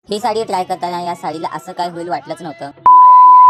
ही sari try करताना या साडीला असं काय होईल वाटलंच नव्हतं.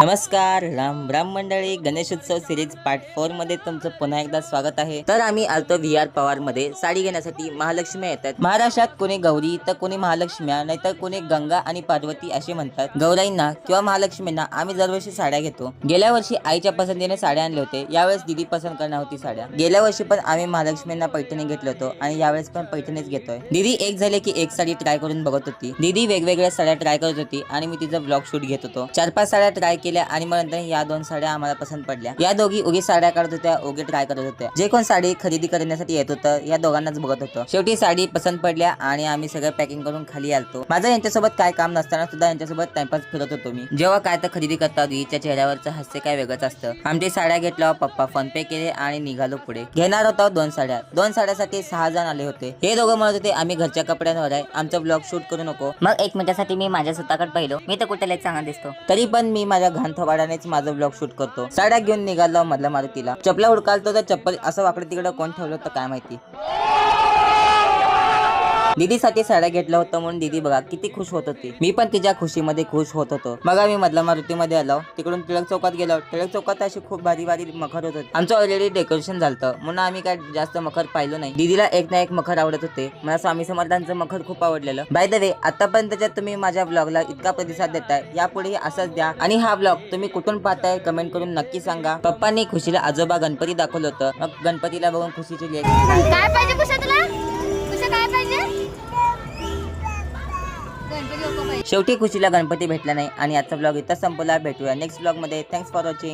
नमस्कार, राम राम मंडळी. गणेशोत्सव सिरीज पार्ट 4 मध्ये तुमचं पुन्हा एकदा स्वागत आहे. तर आम्ही आलतो VR पवार मध्ये साडी घेण्यासाठी. महालक्ष्मी येतात. महाराष्ट्रात कोणी गौरी तर कोणी महालक्ष्म्या, नाहीतर कोणी गंगा आणि पार्वती असे म्हणतात. गौराईंना किंवा महालक्ष्मींना आम्ही दरवर्षी साड्या घेतो. गेल्या वर्षी आईच्या पसंतीने साड्या आणले होते. यावेळेस दीदी पसंत करणार होती साड्या. गेल्या वर्षी पण आम्ही महालक्ष्मींना पैठणी घेतलं होतो आणि यावेळेस पण पैठणीच घेतोय. दीदी एक झाले की एक साडी ट्राय करून बघत होती. दीदी वेगवेगळ्या साड्या ट्राय करत होती आणि मी तिचा ब्लॉग शूट घेत होतो. 4-5 साड्या ट्राय केल्या आणि मग नंतर या 2 साड्या आम्हाला पसंत पडल्या. या दोघी उगी साड्या काढत होत्या, उगी ट्राय करत होत्या. जे कोण साडी खरेदी करण्यासाठी येत होतं या दोघांनाच बघत होतं. शेवटी साडी पसंत पडल्या आणि आम्ही सगळं पॅकिंग करून खाली आलतो. माझं यांच्यासोबत काय काम नसताना सुद्धा यांच्यासोबत टाइमपास फिरत होतो मी. जेव्हा काय तर खरेदी करतात हिच्या चेहऱ्यावरचं हास्य काय वेगळंच असतं. आमची साड्या घेतल्या, पप्पा फोन पे केले आणि निघालो पुढे. घेणार होतो 2 साड्या. 2 साड्यासाठी 6 जण आले होते. हे दोघं म्हणत होते आम्ही घरच्या कपड्यांवर आहे, आमचा ब्लॉग शूट करू नको. मग 1 मिनिटासाठी मी माझ्या स्वतःकडे पाहिलो. मी तर कुठे लय चांगला दिसतो. तरी पण मी माझ्या घाण थोबाडानेच माझं ब्लॉग शूट करतो. साड्या घेऊन निघालो मधल्या मारुतीला. चपला हुडकालतो तर चप्पल असं वाकडं तिकडं कोण ठेवलं होतं काय माहिती. दीदीसाठी साड्या घेतलं होतं म्हणून दीदी बघा किती खुश होत होती. मी पण तिच्या खुशीमध्ये खुश होत होतो. मग आम्ही मधल्या मारुतीमध्ये आलो. तिकडून टिळक चौकात गेलो. टिळक चौकात अशी खूप भारी भारी मखर होत होते. आमचं ऑलरेडी डेकोरेशन झालं म्हणून आम्ही काय जास्त मखर पाहिलो नाही. दीदीला एक ना एक मखर आवडत होते. मला स्वामी समर्थांचं मखर खूप आवडलेलं. बाय द वे, आतापर्यंतच्या तुम्ही माझ्या ब्लॉगला इतका प्रतिसाद देताय, यापुढेही असंच द्या. आणि हा ब्लॉग तुम्ही कुठून पाहताय कमेंट करून नक्की सांगा. पप्पांनी खुशीला आजोबा गणपती दाखवलं होतं. मग गणपतीला बघून खुशीची लेक काय पाहिजे कुशा तुला? कुशा काय पाहिजे? गणपती बाप्पा पाहिजे. शेवटी खुशीला गणपती भेटला नाही आणि आजचा ब्लॉग इथं संपला. भेटूया नेक्स्ट ब्लॉग मध्ये. Thanks for watching.